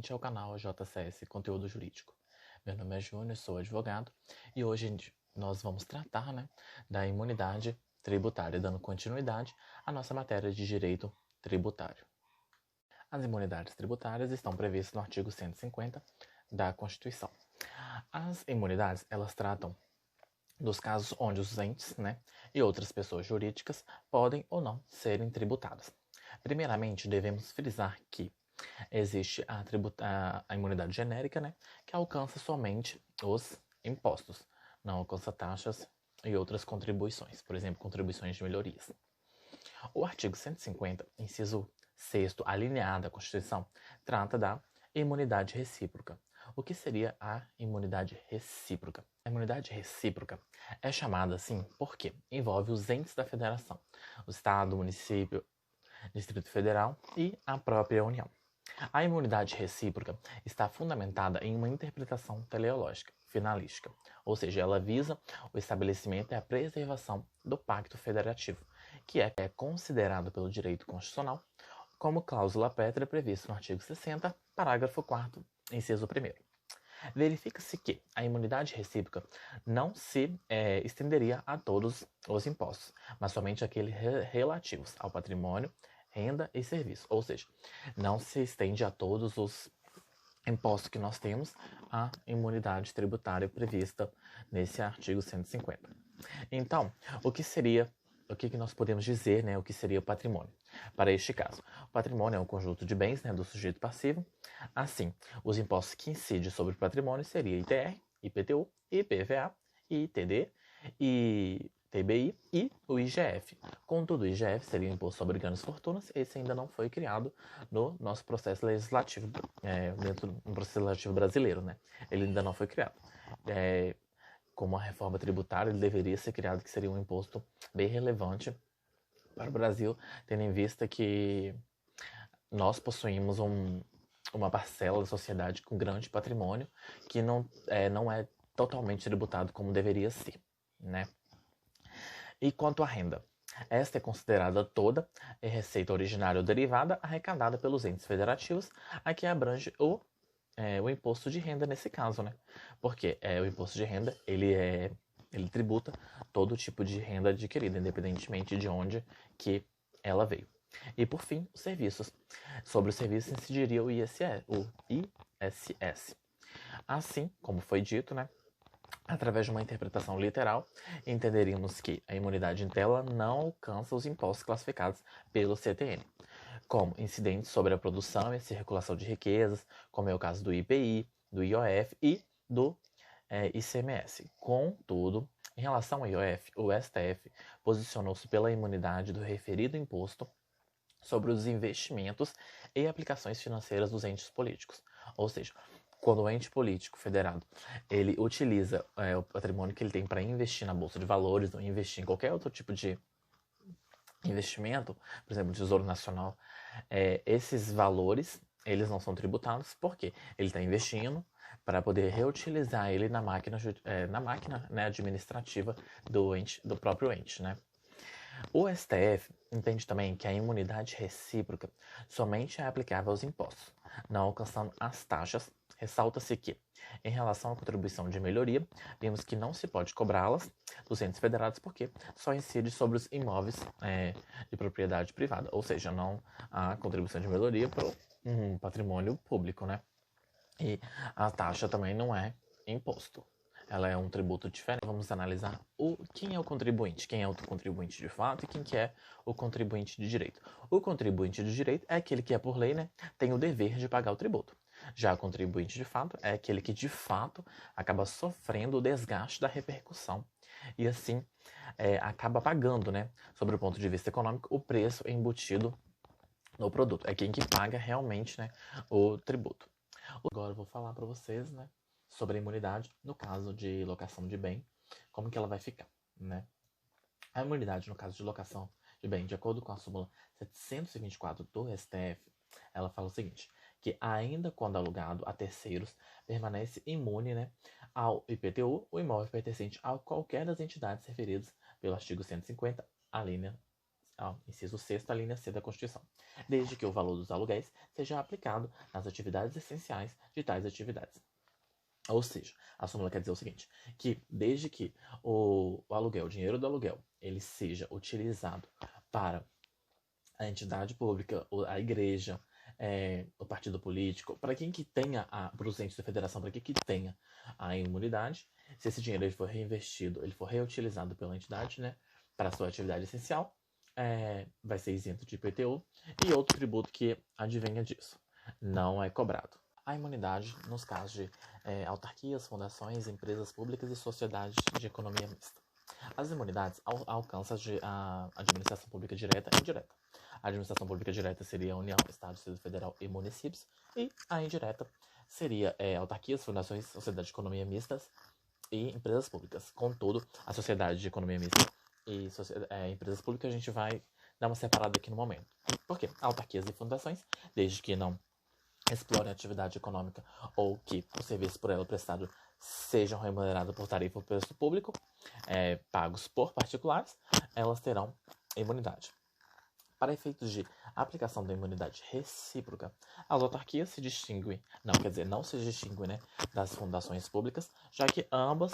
bem-vindos ao canal JCS Conteúdo Jurídico. Meu nome é Júnior, sou advogado e hoje nós vamos tratar da imunidade tributária, dando continuidade à nossa matéria de direito tributário. As imunidades tributárias estão previstas no artigo 150 da Constituição. As imunidades, elas tratam dos casos onde os entes e outras pessoas jurídicas podem ou não serem tributadas. Primeiramente, devemos frisar que existe a imunidade genérica, que alcança somente os impostos, não alcança taxas e outras contribuições, por exemplo, contribuições de melhorias. O artigo 150, inciso 6º, alineado da Constituição, trata da imunidade recíproca. O que seria a imunidade recíproca? A imunidade recíproca é chamada assim porque envolve os entes da federação, o Estado, o município, Distrito Federal e a própria União. A imunidade recíproca está fundamentada em uma interpretação teleológica, finalística, ou seja, ela visa o estabelecimento e a preservação do Pacto Federativo, que é considerado pelo direito constitucional como cláusula pétrea prevista no artigo 60, parágrafo 4º, inciso 1º. Verifica-se que a imunidade recíproca não se estenderia a todos os impostos, mas somente aqueles relativos ao patrimônio, renda e serviço, ou seja, não se estende a todos os impostos que nós temos a imunidade tributária prevista nesse artigo 150. Então, o que nós podemos dizer, o que seria o patrimônio? Para este caso, o patrimônio é um conjunto de bens do sujeito passivo. Assim, os impostos que incidem sobre o patrimônio seriam ITR, IPTU, IPVA, ITD, ITBI e o IGF. Contudo, o IGF seria o Imposto sobre Grandes Fortunas. Esse ainda não foi criado no nosso processo legislativo, dentro do processo legislativo brasileiro, Ele ainda não foi criado. Como a reforma tributária, ele deveria ser criado, que seria um imposto bem relevante para o Brasil, tendo em vista que nós possuímos uma parcela da sociedade com grande patrimônio que não é totalmente tributado como deveria ser, E quanto à renda? Esta é considerada toda receita originária ou derivada arrecadada pelos entes federativos, a que abrange o imposto de renda nesse caso, Porque o imposto de renda, ele tributa todo tipo de renda adquirida, independentemente de onde que ela veio. E por fim, os serviços. Sobre os serviços incidiria o ISS. Assim, como foi dito, através de uma interpretação literal, entenderíamos que a imunidade em tela não alcança os impostos classificados pelo CTN, como incidentes sobre a produção e a circulação de riquezas, como é o caso do IPI, do IOF e do ICMS. Contudo, em relação ao IOF, o STF posicionou-se pela imunidade do referido imposto sobre os investimentos e aplicações financeiras dos entes políticos. Ou seja, quando o ente político federado ele utiliza o patrimônio que ele tem para investir na Bolsa de Valores ou investir em qualquer outro tipo de investimento, por exemplo, Tesouro Nacional, esses valores eles não são tributados porque ele está investindo para poder reutilizar ele na máquina administrativa do próprio ente, O STF entende também que a imunidade recíproca somente é aplicável aos impostos, não alcançando as taxas. Ressalta-se que, em relação à contribuição de melhoria, vimos que não se pode cobrá-las dos entes federados porque só incide sobre os imóveis de propriedade privada, ou seja, não há contribuição de melhoria para o patrimônio público, E a taxa também não é imposto. Ela é um tributo diferente. Vamos analisar quem é o contribuinte, quem é o contribuinte de fato e quem que é o contribuinte de direito. O contribuinte de direito é aquele que é por lei, tem o dever de pagar o tributo. Já o contribuinte de fato é aquele que de fato acaba sofrendo o desgaste da repercussão e assim acaba pagando, sobre o ponto de vista econômico, o preço embutido no produto. É quem que paga realmente, o tributo. Agora eu vou falar para vocês, sobre a imunidade no caso de locação de bem, como que ela vai ficar, A imunidade no caso de locação de bem, de acordo com a súmula 724 do STF, ela fala o seguinte, que ainda quando alugado a terceiros, permanece imune, ao IPTU, o imóvel pertencente a qualquer das entidades referidas pelo artigo 150, a linha inciso 6º, a linha C da Constituição, desde que o valor dos aluguéis seja aplicado nas atividades essenciais de tais atividades. Ou seja, a súmula quer dizer o seguinte, que desde que o aluguel, o dinheiro do aluguel, ele seja utilizado para a entidade pública, a igreja, o partido político, para quem que tenha, para os entes da federação, para quem que tenha a imunidade, se esse dinheiro ele for reinvestido, ele for reutilizado pela entidade, né, para a sua atividade essencial, vai ser isento de IPTU e outro tributo que advenha disso. Não é cobrado. A imunidade nos casos de autarquias, fundações, empresas públicas e sociedades de economia mista. As imunidades alcançam a administração pública direta e indireta. A administração pública direta seria a União, Estado, Distrito Federal e municípios, e a indireta seria autarquias, fundações, sociedades de economia mistas e empresas públicas. Contudo, a sociedade de economia mista e empresas públicas a gente vai dar uma separada aqui no momento. Por quê? Autarquias e fundações, desde que não explorem a atividade econômica ou que o serviço por ela prestado sejam remunerados por tarifa ou preço público, pagos por particulares, elas terão imunidade. Para efeitos de aplicação da imunidade recíproca, as autarquias se distinguem, não se distinguem, né, das fundações públicas, já que ambas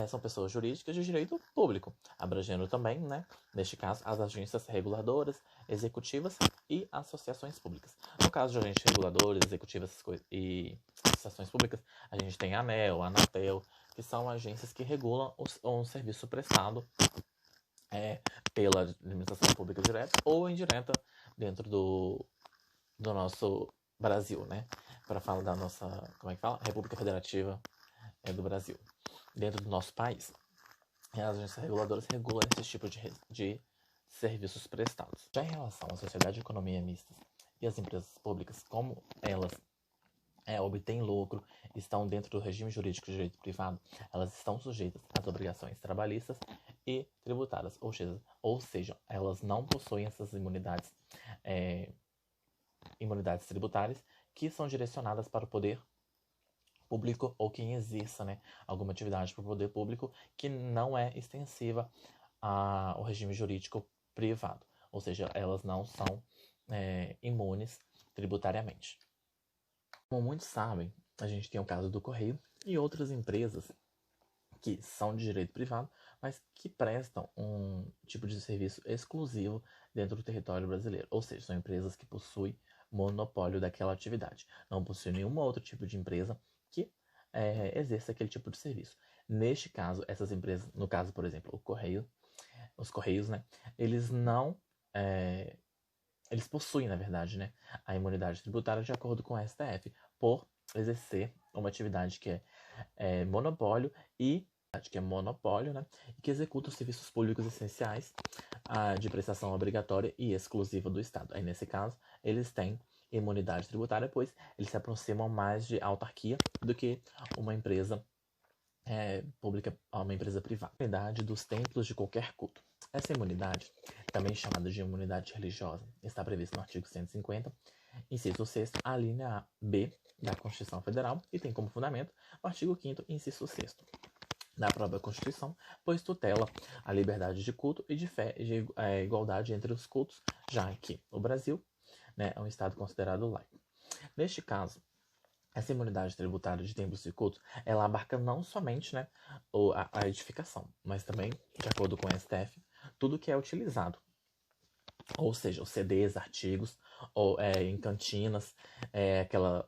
são pessoas jurídicas de direito público, abrangendo também, né, neste caso, as agências reguladoras, executivas e associações públicas. No caso de agentes reguladores, executivas e associações públicas, a gente tem a ANEEL, a Anatel, que são agências que regulam um serviço prestado pela administração pública direta ou indireta dentro do nosso Brasil, né? Para falar da nossa, República Federativa do Brasil. Dentro do nosso país, as agências reguladoras regulam esse tipo de serviços prestados. Já em relação à sociedade de economia mista e as empresas públicas, como elas obtêm lucro, estão dentro do regime jurídico de direito privado, elas estão sujeitas às obrigações trabalhistas e tributárias, ou seja, elas não possuem essas imunidades tributárias que são direcionadas para o poder público ou quem exerça, né, alguma atividade para o poder público que não é extensiva ao regime jurídico privado, ou seja, elas não são imunes tributariamente. Como muitos sabem, a gente tem o caso do Correio e outras empresas que são de direito privado, mas que prestam um tipo de serviço exclusivo dentro do território brasileiro. Ou seja, são empresas que possuem monopólio daquela atividade. Não possui nenhum outro tipo de empresa que exerça aquele tipo de serviço. Neste caso, essas empresas, no caso, por exemplo, os Correios, né, eles não... eles possuem, na verdade, né, a imunidade tributária de acordo com o STF, por exercer uma atividade que é monopólio né, e que executa os serviços públicos essenciais de prestação obrigatória e exclusiva do Estado. Aí, nesse caso, eles têm imunidade tributária, pois eles se aproximam mais de autarquia do que uma empresa pública a uma empresa privada. A imunidade dos templos de qualquer culto. Essa imunidade, também chamada de imunidade religiosa, está prevista no artigo 150, inciso 6º, a linha B da Constituição Federal e tem como fundamento o artigo 5º, inciso 6º da própria Constituição, pois tutela a liberdade de culto e de fé e de igualdade entre os cultos, já que o Brasil, né, é um Estado considerado laico. Neste caso, essa imunidade tributária de templos e cultos, ela abarca não somente, né, a edificação, mas também, de acordo com o STF, tudo que é utilizado. Ou seja, os CDs, artigos, ou em cantinas,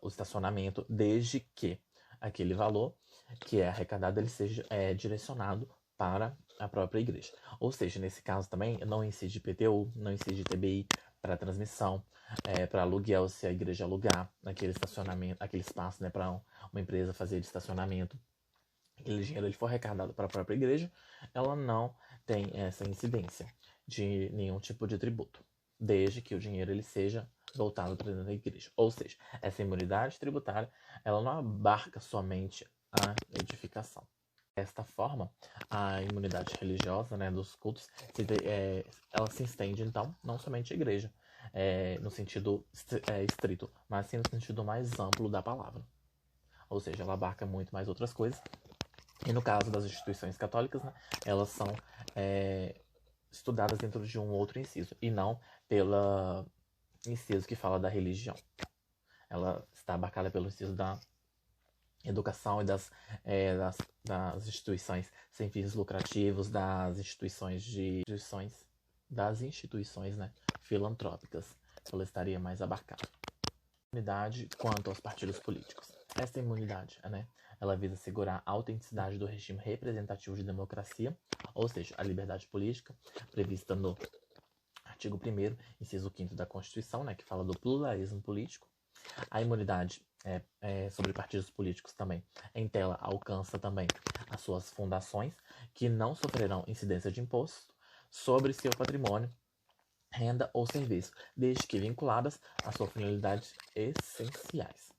o estacionamento, desde que aquele valor que é arrecadado ele seja direcionado para a própria igreja. Ou seja, nesse caso também não incide IPTU, não incide TBI para transmissão, para aluguel, se a igreja alugar aquele estacionamento, aquele espaço, né, para uma empresa fazer de estacionamento, aquele dinheiro ele for arrecadado para a própria igreja, ela não tem essa incidência de nenhum tipo de tributo, desde que o dinheiro ele seja voltado para dentro da igreja. Ou seja, essa imunidade tributária ela não abarca somente a edificação. Desta forma, a imunidade religiosa, né, dos cultos, ela se estende, então, não somente à igreja, no sentido estrito, mas sim no sentido mais amplo da palavra. Ou seja, ela abarca muito mais outras coisas. E no caso das instituições católicas, né, elas são estudadas dentro de um outro inciso, e não pela inciso que fala da religião. Ela está abarcada pelo inciso da educação e das instituições sem fins lucrativos, das instituições, né, filantrópicas. Ela estaria mais abarcada. Imunidade quanto aos partidos políticos. Esta imunidade, né, ela visa assegurar a autenticidade do regime representativo de democracia, ou seja, a liberdade política, prevista no artigo 1º, inciso 5º da Constituição, né, que fala do pluralismo político. A imunidade sobre partidos políticos também, em tela, alcança também as suas fundações, que não sofrerão incidência de imposto sobre seu patrimônio, renda ou serviço, desde que vinculadas às suas finalidades essenciais.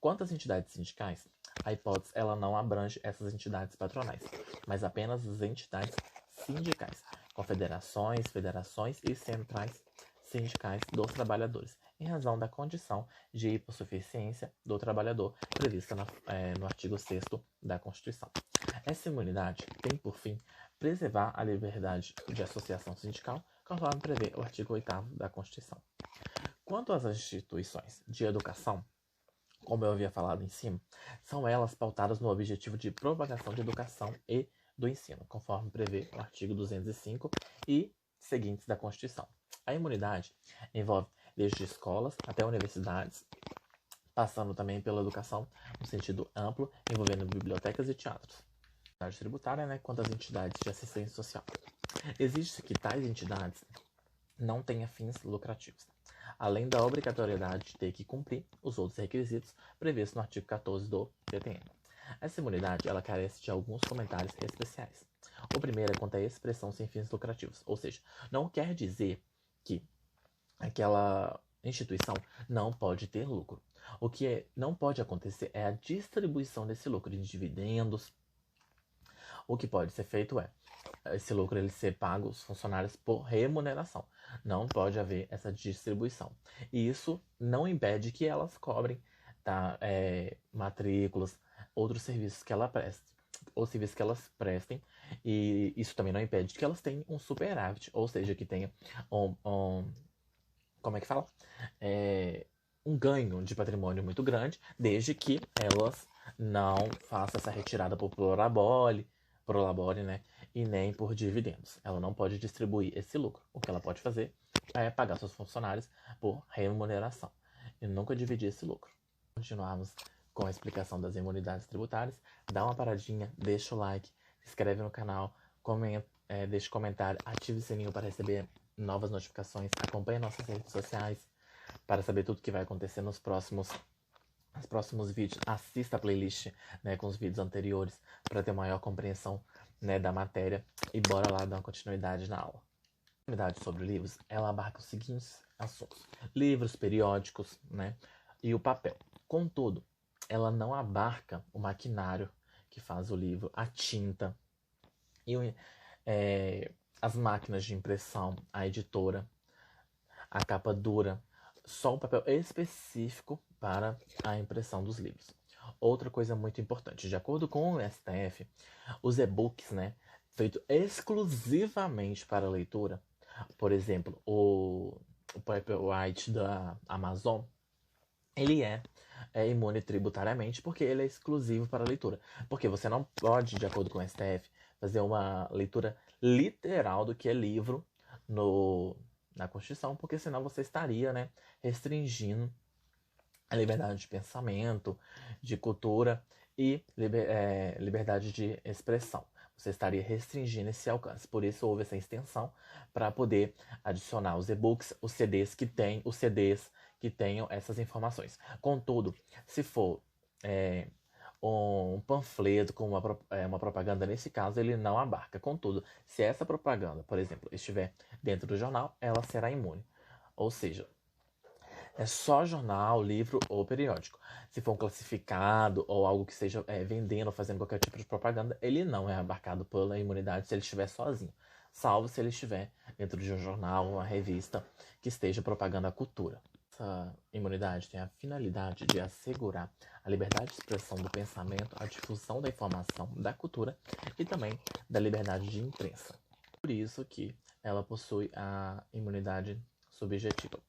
Quanto às entidades sindicais, a hipótese ela não abrange essas entidades patronais, mas apenas as entidades sindicais, confederações, federações e centrais sindicais dos trabalhadores, em razão da condição de hipossuficiência do trabalhador prevista no artigo 6º da Constituição. Essa imunidade tem por fim preservar a liberdade de associação sindical, conforme prevê o artigo 8º da Constituição. Quanto às instituições de educação, como eu havia falado em cima, são elas pautadas no objetivo de propagação de educação e do ensino, conforme prevê o artigo 205 e seguintes da Constituição. A imunidade envolve desde escolas até universidades, passando também pela educação no sentido amplo, envolvendo bibliotecas e teatros. A imunidade tributária, né, quanto às entidades de assistência social. Existe que tais entidades não tenham fins lucrativos, além da obrigatoriedade de ter que cumprir os outros requisitos previstos no artigo 14 do TTM. Essa imunidade ela carece de alguns comentários especiais. O primeiro é quanto à expressão sem fins lucrativos, ou seja, não quer dizer que aquela instituição não pode ter lucro. O que não pode acontecer é a distribuição desse lucro em dividendos. O que pode ser feito é esse lucro ele ser pago aos funcionários por remuneração. Não pode haver essa distribuição. E isso não impede que elas cobrem matrículas, outros serviços que ela preste, ou serviços que elas prestem. E isso também não impede que elas tenham um superávit, ou seja, que tenha como é que fala? Um ganho de patrimônio muito grande, desde que elas não façam essa retirada por prolabore, né? E nem por dividendos. Ela não pode distribuir esse lucro. O que ela pode fazer é pagar seus funcionários por remuneração e nunca dividir esse lucro. Continuarmos com a explicação das imunidades tributárias. Dá uma paradinha, deixa o like, se inscreve no canal, deixa comentário, ative o sininho para receber novas notificações, acompanhe nossas redes sociais para saber tudo que vai acontecer nos próximos vídeos. Assista a playlist, né, com os vídeos anteriores para ter maior compreensão, né, da matéria, e bora lá dar uma continuidade na aula. A unidade sobre livros, ela abarca os seguintes assuntos: livros, periódicos, né, e o papel. Contudo, ela não abarca o maquinário que faz o livro, a tinta e as máquinas de impressão, a editora, a capa dura, só um papel específico para a impressão dos livros. Outra coisa muito importante, de acordo com o STF, os e-books, né, feito exclusivamente para leitura, por exemplo, o Paperwhite da Amazon, ele é imune tributariamente porque ele é exclusivo para leitura. Porque você não pode, de acordo com o STF, fazer uma leitura literal do que é livro na Constituição, porque senão você estaria, né, restringindo a liberdade de pensamento, de cultura e liberdade de expressão. Você estaria restringindo esse alcance. Por isso houve essa extensão para poder adicionar os e-books, os CDs que tenham essas informações. Contudo, se for um panfleto com uma propaganda, nesse caso, ele não abarca. Contudo, se essa propaganda, por exemplo, estiver dentro do jornal, ela será imune. Ou seja, é só jornal, livro ou periódico. Se for um classificado ou algo que esteja vendendo ou fazendo qualquer tipo de propaganda, ele não é abarcado pela imunidade se ele estiver sozinho. Salvo se ele estiver dentro de um jornal, uma revista que esteja propagando a cultura. Essa imunidade tem a finalidade de assegurar a liberdade de expressão do pensamento, a difusão da informação, da cultura e também da liberdade de imprensa. Por isso que ela possui a imunidade subjetiva.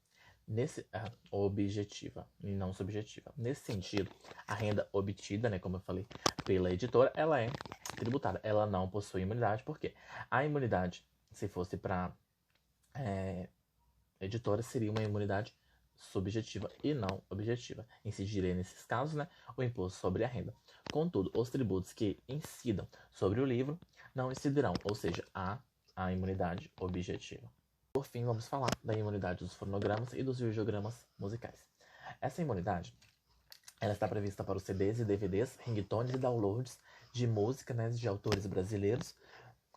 Objetiva e não subjetiva. Nesse sentido, a renda obtida, né, como eu falei, pela editora, ela é tributária. Ela não possui imunidade, porque a imunidade, se fosse para editora, seria uma imunidade subjetiva e não objetiva. Incidiria nesses casos, né, o imposto sobre a renda. Contudo, os tributos que incidam sobre o livro não incidirão, ou seja, a imunidade objetiva. Por fim, vamos falar da imunidade dos fonogramas e dos videogramas musicais. Essa imunidade, ela está prevista para os CDs e DVDs, ringtones e downloads de música, né, de autores brasileiros,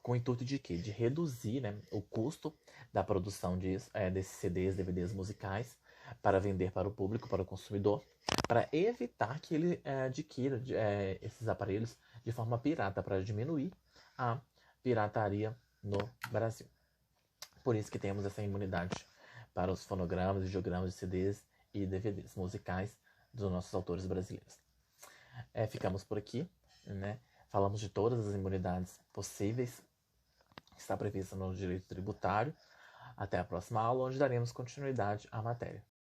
com o intuito de quê? De reduzir, né, o custo da produção desses CDs, DVDs musicais para vender para o público, para o consumidor, para evitar que ele adquira esses aparelhos de forma pirata, para diminuir a pirataria no Brasil. Por isso que temos essa imunidade para os fonogramas, videogramas de CDs e DVDs musicais dos nossos autores brasileiros. Ficamos por aqui, né? Falamos de todas as imunidades possíveis que está prevista no direito tributário. Até a próxima aula, onde daremos continuidade à matéria.